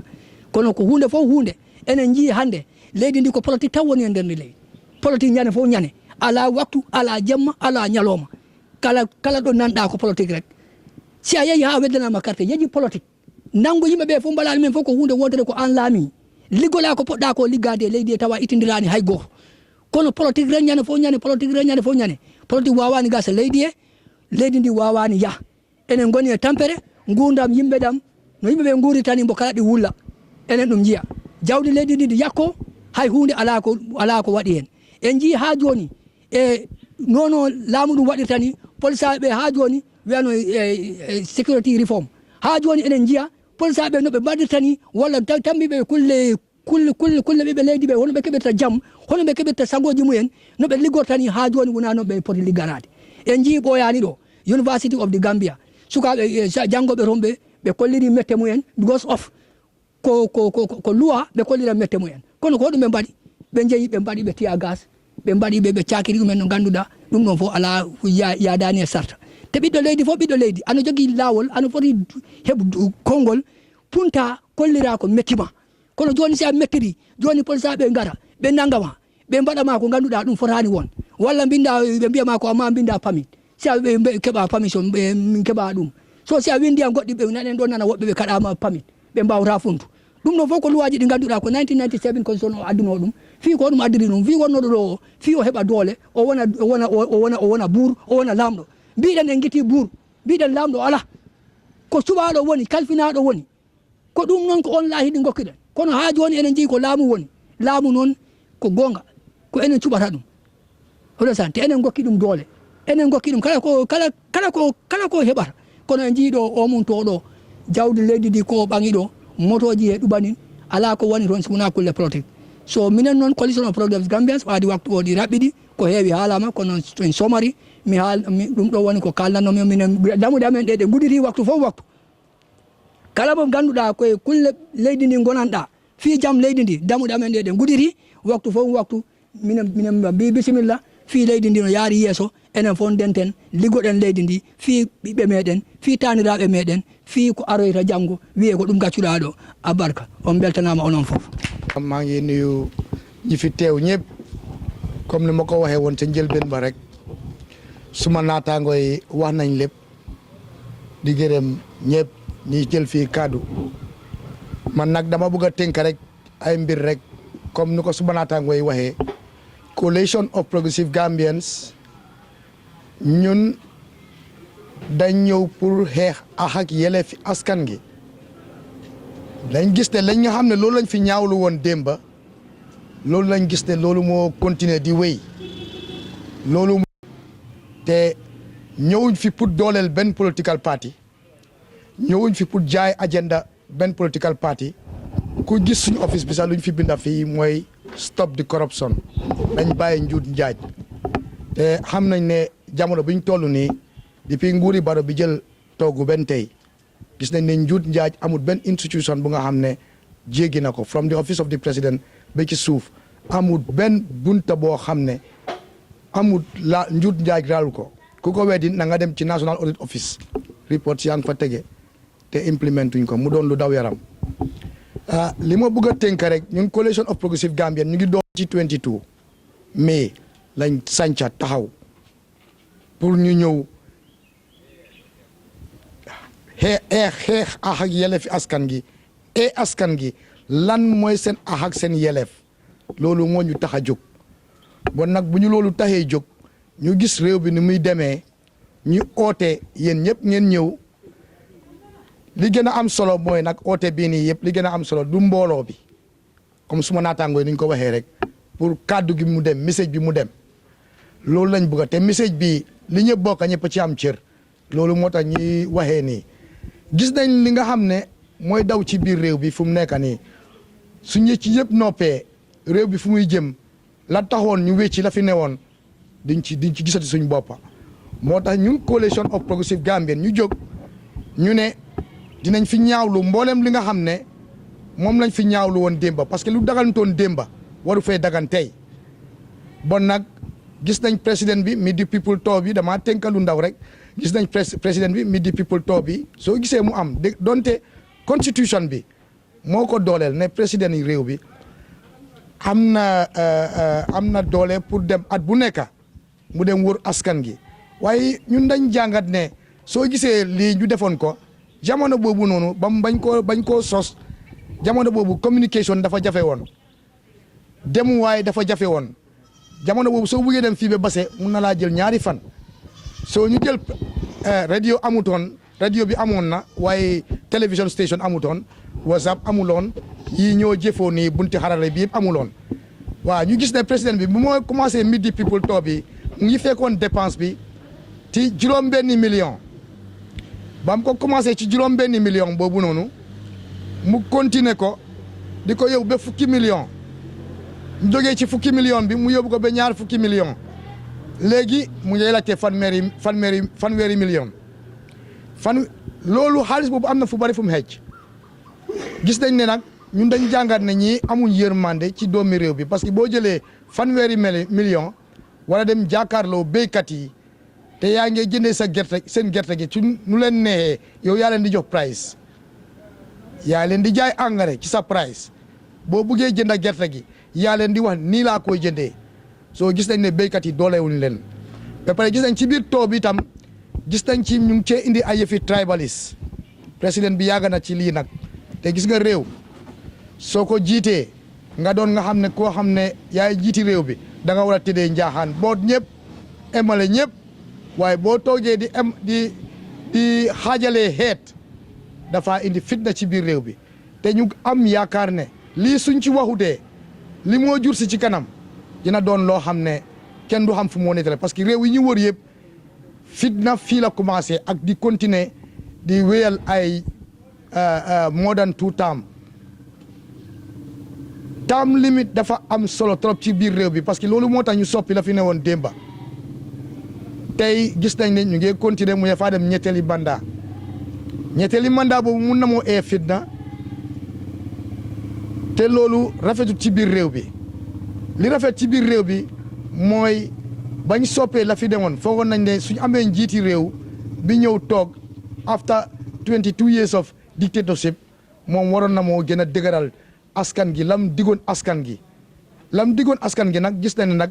Speaker 4: kono ko hunde fof hunde enen jii hande leydi ndi ko politique taw woni e nder ndi leydi politique ñande fof ñane ala waktu ala jamma ala ñalowma kala ɗo nanɗa ko politique rek si a yeehi ha weddanama carte yeeƴi politique nango yimɓe ɓe fof mbaɗani men fof ko hunde wontere ko an laami liggola ko poɗɗa ko liggade e leydi e tawa ittidirani hay goto kono politique ren ñande fof ñane politique ren ñande fof ñane politique wawani gasa leydi e leydi ndi wawani yah enen goni e tampere gurdam yimɓe ɗam no yimɓe ɓe guuritani mbo kala ɗi wulla enen ɗum jiiya jawdi leydi ndi ndi yakko hay hunde ala ko waɗi hen en jii ha joni e nono laamu ɗum waɗirtani polisaɓe ɓe ha joni wiyano sécurity reform ha joni enen jiiya polisaɓe no ɓe mbaɗirtani walla tambiɓe kulle ɓiɓe leydi ɓe hono ɓe keɓirta jaam hono ɓe keɓirta sagoji mumen no ɓe liggortani ha joni wona noon ɓe poti ligganade en jii ɓoyani ɗo University of the Gambia sukaɓe janggoɓe toon ɓe kolliri mette mumen because of ko loi ɓe kollira mette mumen kono ko ɗum ɓe mbaɗi ɓe jeeyi ɓe mbaɗi ɓe tiya gas ɓe mbaɗi ɓe cakiri ɗumen no ganduɗa ɗum ɗon fof ala yadani e sarta te ɓiɗɗo leydi fof ɓiɗɗo leydi ana jogui lawol ana foti heɓ konngol punta kollira ko mettima kono joni si a mettiri joni polisaɓe gara ɓe naggama ɓe mbaɗama ko ganduɗa ɗum fotani won walla binda ɓe mbiyama ko amma binda pamit si a ɓe keeɓa permission min keeɓa ɗum so si a windi an goɗɗi ɓe nanen ɗon nana woɓɓe ɓe kaɗama pamit ɓe mbawata funtu ɗum ɗon fof ko luwaji ɗi ganduɗa ko 1997 constitution o adduno ɗum fi ko ɗum addiri ɗum fi wonnoɗo ɗo o fi o heɓa doole o wona buur o wona lamɗo mbiɗen en guiti buur mbiɗen lamɗo ala ko suɓaɗo woni kalfinaɗo woni ko ɗum noon ko on laahi ɗi gokkiɗen kono ha joni enen jeeyi ko laamu woni laamu noon ko gonga ko enen cuɓata ɗum oɗosan te enen gokki ɗum doole enen gokki ɗum kala ko heɓata kono en jiiɗo o mum to ɗo jawdi leydi ndi ko ɓangi ɗo motoji he ɗuɓanin ala ko woni toon sowona kulle politique so minen noon coalition of progress Gambians ɓaadi waktu o ɗi raɓɓiɗi ko heewi haalama kono en somari ɗum ɗo woni ko kalnannomi minen damuɗe amen ɗe ɗe guɗiri waktu fof waktu kala mo ganduɗa koye kulle leydi ndi gonanɗa fi jaam leydi ndi damuɗe amen ɗe ɗe guɗiri waktu fof waktu minen mbi bisimilla fi leydi ndi no yaari yeeso enen fof ndenten liggoɗen leydi ndi fi ɓiɓɓe meɗen fi taniraɓe meɗen fi ko aroyta janggo wiye ko ɗum gaccuɗa ɗo a barka on beltanama onon foof
Speaker 1: maa ngi nuyu ñi fi teew ñëpp comme ni ma ko waxee woon ca njëlbeen ba rek suma naataango yi wax nañ lépp di gërëm ñëpp ñi jël fii kaddu man nag dama bëgg a tënk rek ay mbir rek comme ni ko suma naataango yi waxee Coalition of Progressive Gambians ñun dañ ñëw pour xeex ak yelleefi askan gi dañ gis ne lañ nga xam ne loolu lañ fi ñaawlu woon démba loolu lañ gis ne loolu moo continuer di wéy loolu te ñëwuñ fi pour dooleel benn political party ñëwuñ fi pour jaay agenda benn political party ku gis suñu office bi sax luñ fi binda fii mooy stop the corruption dañ bàyyi njuut njaaj te xam nañ ne jamono biñ toll nii depuis nguuri Barrow bi jël toogu benn tey gis nañ ne njuut njaaj amul benn institution bu nga xam ne jéggi na ko from the office of the president ba ci suuf amul benn bunta boo xam ne amul la njuut njaaj raalu ko ku ko weddi na nga dem ci National Audit Office report yaa ngi fa tege te implementuñ ko mu doon lu daw yaram li ma bëgg a tënk rek ñun coalition of progressive Gambian ñu ngi doon ci 22 mai lañ sànca taxaw pour ñu ñëw xeex ak yelleefi askan gi askan gi lan mooy seen ak seen yelleef loolu moo ñu tax a jóg bon nag bu ñu loolu taxee jóg ñu gis réew bi ni muy demee ñu oote yéen ñëpp ngeen ñëw li gën a am solo mooy nag oote bii nii yëpp li gën a am solo du mbooloo bi comme suma naataangoo yi ni ñu ko waxee rek pour kàddu gi mu dem message bi mu dem loolu lañ bëgg te message bi li ñëpp bokk ñëpp ci am cër loolu moo tax ñuy waxee nii gis nañ li nga xam ne mooy daw ci biir réew bi fu mu nekk nii su ñu ci yëpp noppee réew bi fu muy jëm la taxoon ñu wécci la fi newoon diñ ci gisati suñ boppa moo tax ñun coalition of progressive Gambian ñu jóg ñu ne dinañ fi ñaawlu mboolem li nga xam ne moom lañ fi ñaawlu woon démba parce que lu dagantoon démba waru fee dagan tey bon nag gis nañ président bi mi di people too bi damaa tënkalu ndaw rek gis nañ président bi mi di people too bi soo gisee mu am donte constitution bi moo ko dooleel ne président yi réew bi am na doole pour dem at bu nekk mu dem wër askan gi waaye ñun dañ jàngat ne soo gisee lii ñu defoon ko jamono boobu noonu bañ koo sos jamono boobu communication dafa jafe woon demuwaay dafa jafe woon jamono boobu soo buggee dem fii ba Basse mun na laa jël ñaari fan soo ñu jël radio amutoon radio bi amoon na waaye télévision station amutoon WhatsApp amuloon yii ñoo jëfoo nii bunti xarale bi yëpp amuloon waaw ñu gis ne président bi bu moo commencé midi people too bi mu ngi fekkoon dépense bi ci juróom-benni million ba mu ko commencé ci juróom-benni million boobu noonu mu continuer ko di ko yóbbu ba fukki million mu jógee ci fukki million bi mu yóbbu ko ba ñaar fukki million léegi mu ngi laajte fanweeri million loolu xaalis boobu am na fu bari fu mu xeec gis nañ ne nag ñun dañ jàngat ne ñii amuñ yërmande ci doomi réew bi parce que boo jëlee fanweeri million wala dem jàkkaarloo béykat yi te yaa ngi jëndee seen gerte gi ci nu leen neexee yow yaa leen di jox price yaa leen di jaay engrais ci sa price boo buggee jënd gerte gi yaa leen di wax nii laa koy jëndee soo gis nañ ne béykat yi doolewuñ leen ba pare gis nañ ci biir too bi itam gis nañ ci ñu ngi cee indi ay yëfi tribaliste président bi yàgg na ci lii nag te gis nga réew soo ko jiitee nga doon nga xam ne koo xam ne yaay jiiti réew bi da nga war a tëddee njaaxaan boot ñëpp emale ñëpp waaye boo toogee di xaajalee xeet dafa indi fitna ci biir réew bi te ñu am yaakaar ne lii suñ ci waxutee li moo jur si ci kanam dina doon loo xam ne kenn du xam fu moo nettale parce que réew yi ñu wër yëpp fitna fii la commencé ak di continuer di wéyal ay more than 2 term limite dafa am solo trop ci biir réew bi parce que loolu moo tax ñu soppi la fi ne woon démba tey gis nañ ne ñu ngi continuer mu faa dem ñetteeli mandat boobu mun na moo fitna te loolu rafetul ci biir réew bi li rafet ci biir réew bi mooy bañ soppee la fi demoon foogoon nañ ne suñu amee njiiti réew bi ñëw toog after 22 years of dictatorship moom waroon na moo gën a dëgëral askan gi lam digoon askan gi nag gis nañ ne nag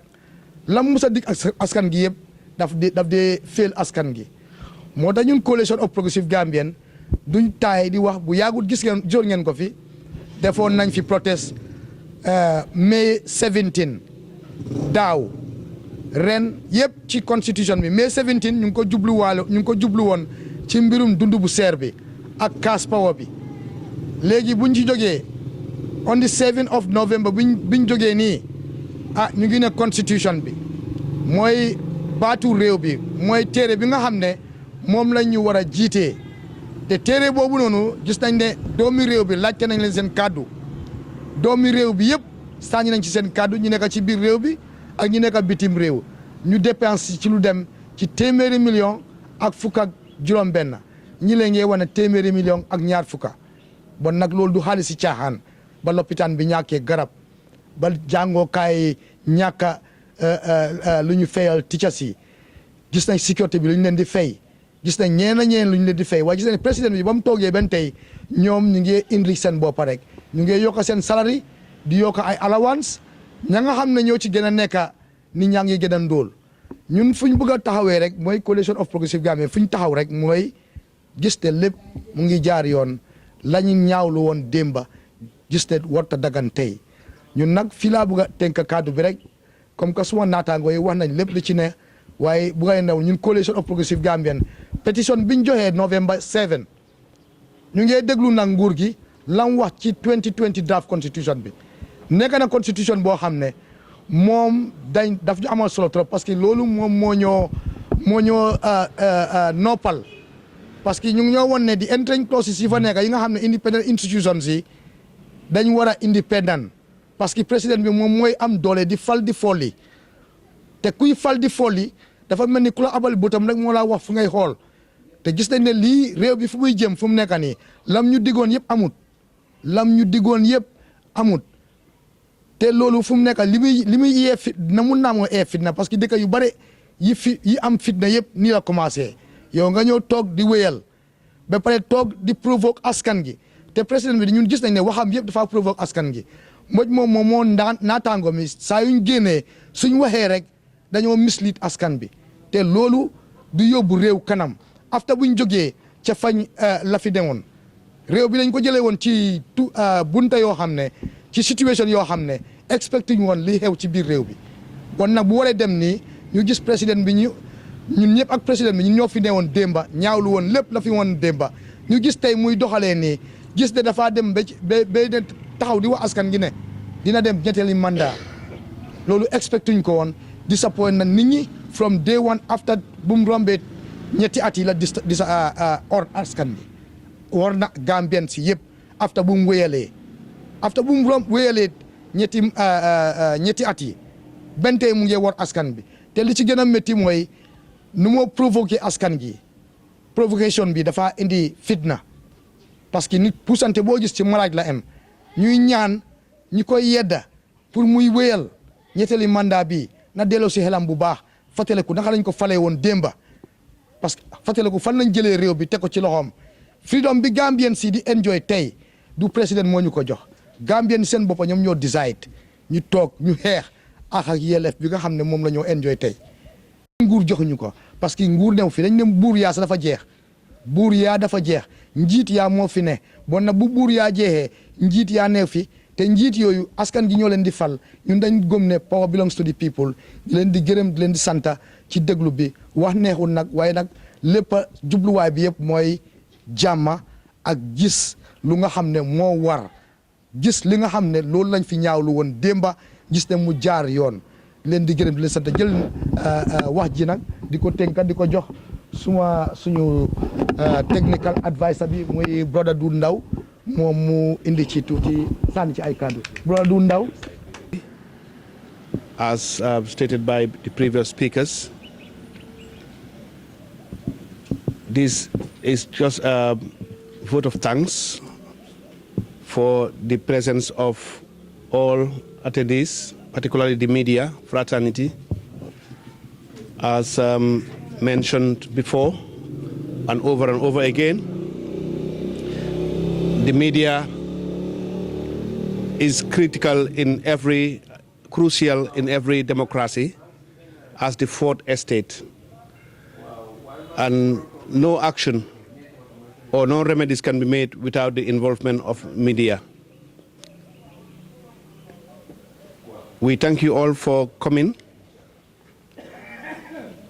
Speaker 1: lam musa dig askan gi yëpp daf dee fail askan gi moo tax ñun coalition of progressive Gambian duñ taay di wax bu yàggut gisoon ngeen ko fi defoon nañ fi protest May 17 daaw ren yëpp ci constitution bi May 17 ñu ngi ko jublu woon ci mbirum dund bu seer bi ak cash power bi léegi buñ ci jógee on the 7th of November biñ jógee nii ñu ngi ne constitution bi mooy baatu réew bi mooy téere bi nga xam ne moom lañ ñu war a jiitee te téere boobu noonu gis nañ ne doomi réew bi laajte nañ leen seen kàddu doomi réew bi yëpp sànni nañ ci seen kàddu ñu nekk ci biir réew bi ak ñu nekk bitim réew ñu dépense ci lu dem ci téeméeri million ak fukk ak juróom-benn ñi leen ngee wane téeméeri million ak ñaar fukka bon nag loolu du xaalis si caaxaan ba lopitaan bi ñàkkee garab ba jàngookaay ñàkka lu ñu fayal teachers yi gis nañ sécurité bi lu ñu leen di fay gis nañ ñeen lu ñu leen di fay waaye gis nañ président bi ba mu toogee benn tey ñoom ñu ngi indi seen bopp rek ñu ngi yokk seen salary di yokk ay allowance ña nga xam ne ñoo ci gën a nekk nit ñaa ngi gën a ndóol ñun fu ñu bëgg a taxawee rek mooy coalition of progressive Gambia fu ñu taxaw rek mooy gis te lépp mu ngi jaar yoon la ñu ñaawlu woon démba gis te warta dagan tey ñun nag fii laa bëgg a tënk kàddu bi rek comme que suma naataangoo yi wax nañ lépp li ci ne waaye bu ngay new ñun coalition of progressive Gambian pétition bi ñu joxee November 7 ñu ngi déglu nag nguur gi lam wax ci 2020 draft constitution bi nekk na constitution boo xam ne moom daf ñu amal solo trop parce que loolu moom moo ñoo noppal parce que ñu ngi ñoo won ne di entering clauses yi fa nekk yi nga xam ne independent institutions yi dañ war a independent parce que président bi moom mooy am doole di fal di folli te kuy fal di folli dafa mel ni ku la abal bëtam rek moo laa wax fu ngay xool te gis nañ ne lii réew bi fu muy jëm fu mu nekk nii lam ñu diggoon yëpp amut te loolu fu mu nekk li muy yee fit na mun naa moo ee fitna parce que dëkk yu bare yi am fitna yëpp nii la commencé yow nga ñëw toog di wéyal ba pare toog di provoque askan gi te président bi ñun gis nañ ne waxam yëpp dafa provoque askan gi moom moo naataango mi saa yuñ génnee suñ waxee rek dañoo mislead askan bi te loolu du yóbbu réew kanam afta buñ jógee ca fañ la fi demoon réew bi dañ ko jëlee woon ci bunta yoo xam ne ci situation yoo xam ne expecté ñu woon li xew ci biir réew bi kon nag bu waree dem nii ñu gis président bi ñun ñëpp ak président bi ñun ñoo fi ne woon démba ñaawlu woon lépp la fi woon démba ñu gis tey muy doxalee nii gis ne dafaa dem ba taxaw di wax askan gi ne dina dem ñetteeli mandat loolu expecté ñu ko woon disappoint na nit ñi from day one after bu mu rombee ñetti at yi la or askan bi war na Gambien si yëpp after bu mu wéyalee ñetti at yi benn tey mu ngi war askan bi te li ci gën a métti mooy nu moo provoqué askan gi provocation bi dafa indi fitna parce que nit puusante boo gis ci maraaj la am ñuy ñaan ñi koy yedda pour muy wéyal ñetteeli mandat bi na delloo si xelam bu baax fàttaliku naka lañ ko falee woon démba parce que fàttaliku fan lañ jëlee réew bi teg ko ci loxoom freedom bi Gambien si di enjoy tey du président moo ñu ko jox Gambien seen boppa ñoom ñoo decide ñu toog ñu xeex ak yelleef bi nga xam ne moom la ñoo enjoy tey nguur joxuñu ko parce que nguur new fi dañ ne buur yaa sa dafa jeex buur yaa dafa jeex njiit yaa moo fi ne bon na bu buur yaa jeexee njiit yaa neew fi te njiit yooyu askan gi ñoo leen di fal ñun dañ gëm ne power belongs to the people di leen di gërëm di leen di santa ci déglu bi wax neexul nag waaye nag lépp jubluwaay bi yëpp mooy jàmma ak gis lu nga xam ne moo war gis li nga xam ne loolu lañ fi ñaawlu woon démba gis ne mu jaar yoon leen di gërëm di leen sant jël wax ji nag di ko tënka di ko jox suñu technical adviser bi muy brother du Ndaw moom mu indi ci tuuti sànni ci ay kàddu brother du Ndaw.
Speaker 5: As stated by the previous speakers, this is just a vote of thanks for the presence of all attendees, particularly the media fraternity. As mentioned before and over again, the media is crucial in every democracy as the fourth estate, and no action or no remedies can be made without the involvement of media. We thank you all for coming.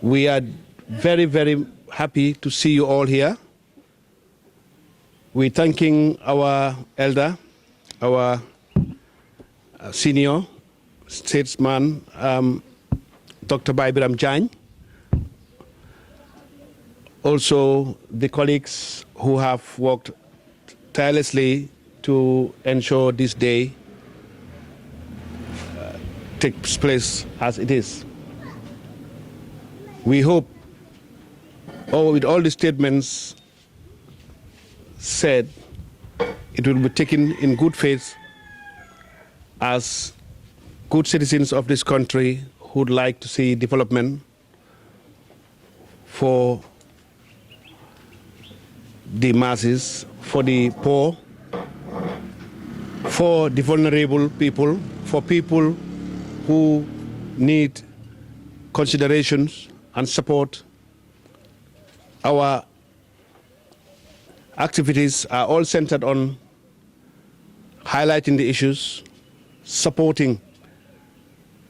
Speaker 5: We are very, very happy to see you all here. We're thanking our elder, our senior statesman, Dr. Baibiram Jain. Also, the colleagues who have worked tirelessly to ensure this day takes place as it is. We hope, with all the statements said, it will be taken in good faith as good citizens of this country who would like to see development for the masses, for the poor, for the vulnerable people, for people who need considerations and support. Our activities are all centered on highlighting the issues, supporting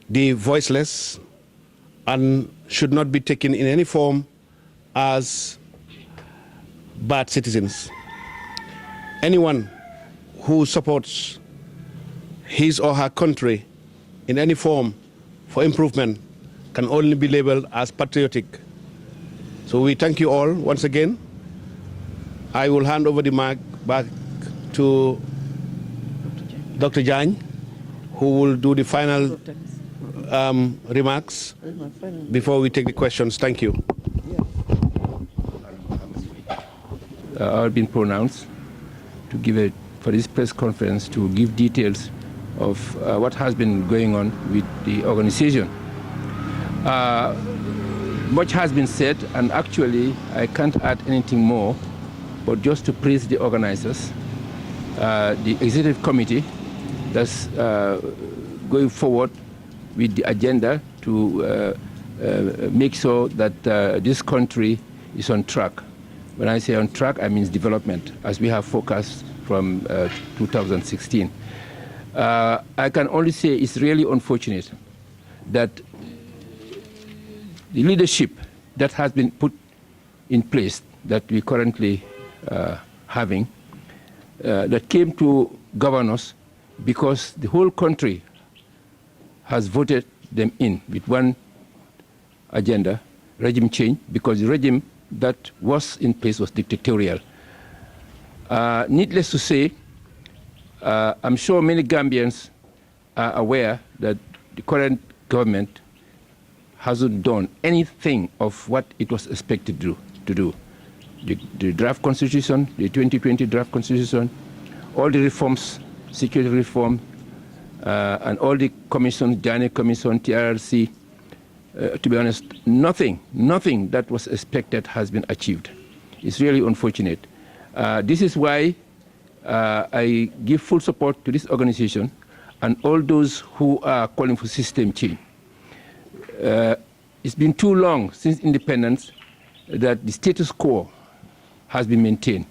Speaker 5: the voiceless, and should not be taken in any form as bad citizens. Anyone who supports his or her country in any form for improvement can only be labeled as patriotic. So we thank you all once again. I will hand over the mic back to Dr. Jane, who will do the final remarks before we take the questions. Thank you.
Speaker 6: I've been pronounced to give for this press conference to give details of what has been going on with the organization. Much has been said, and actually I can't add anything more, but just to praise the organizers, the executive committee that's going forward with the agenda to make sure that this country is on track. When I say on track, I mean development, as we have focused from 2016. I can only say it's really unfortunate that the leadership that has been put in place, that we currently having, that came to govern us because the whole country has voted them in with one agenda, regime change, because the regime that was in place was dictatorial. Needless to say, I'm sure many Gambians are aware that the current government hasn't done anything of what it was expected to do. The draft constitution, the 2020 draft constitution, all the reforms, security reform, and all the commissions, Jane Commission, TRRC, to be honest, nothing that was expected has been achieved. It's really unfortunate. This is why I give full support to this organization and all those who are calling for system change. It's been too long since independence that the status quo has been maintained.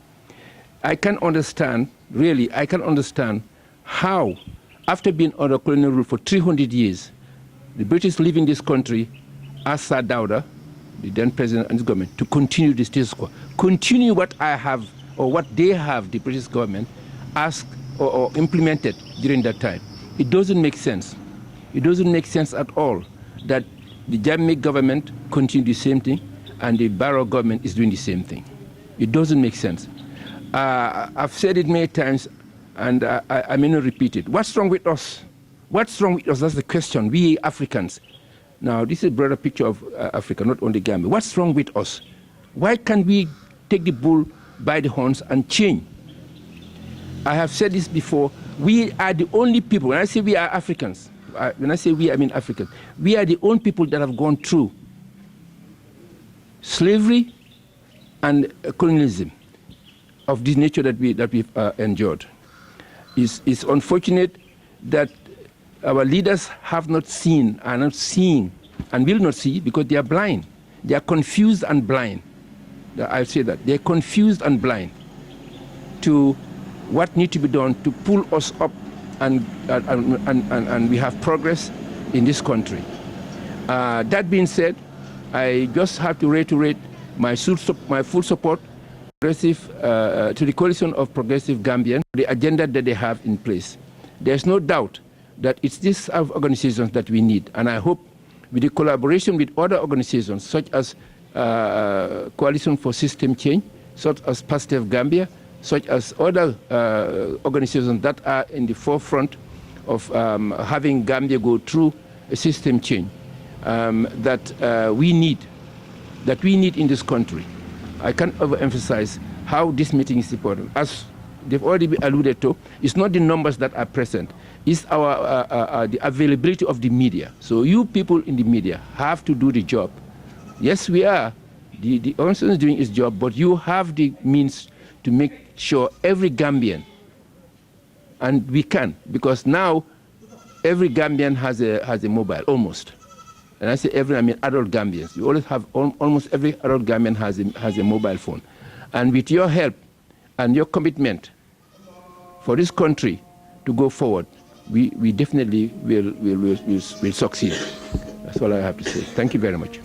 Speaker 6: I can understand, really, I can understand how, after being under colonial rule for 300 years, the British leaving this country asked Sir Dawda, the then president and his government, to continue the status quo. Continue what I have, or what they have, the British government, asked or implemented during that time. It doesn't make sense. It doesn't make sense at all that the Jammeh government continue the same thing and the Barrow government is doing the same thing. It doesn't make sense. I've said it many times, and I may not repeat it. What's wrong with us? What's wrong with us? That's the question. We Africans. Now, this is a broader picture of Africa, not only Gambia. What's wrong with us? Why can't we take the bull by the horns and change? I have said this before. We are the only people, when I say we are Africans, when I say we, I mean Africans. We are the only people that have gone through slavery and colonialism of this nature that we've endured. It's unfortunate that our leaders have not seen, are not seeing, and will not see because they are blind. They are confused and blind. I say that. They're confused and blind to what needs to be done to pull us up and we have progress in this country. That being said, I just have to reiterate my full support to the coalition of progressive Gambians, the agenda that they have in place. There's no doubt that it's these organizations that we need, and I hope with the collaboration with other organizations such as Coalition for System Change, such as Pastef Gambia, such as other organizations that are in the forefront of having Gambia go through a system change that we need in this country. I can't overemphasize how this meeting is important. As they've already been alluded to, it's not the numbers that are present, it's the availability of the media. So you people in the media have to do the job. Yes, we are The organization is doing its job, but you have the means to make sure every Gambian, and we can, because now every Gambian has a mobile, almost. And I say every, I mean adult Gambians. You always have, almost every adult Gambian has a mobile phone. And with your help and your commitment for this country to go forward, we definitely will succeed. That's all I have to say. Thank you very much.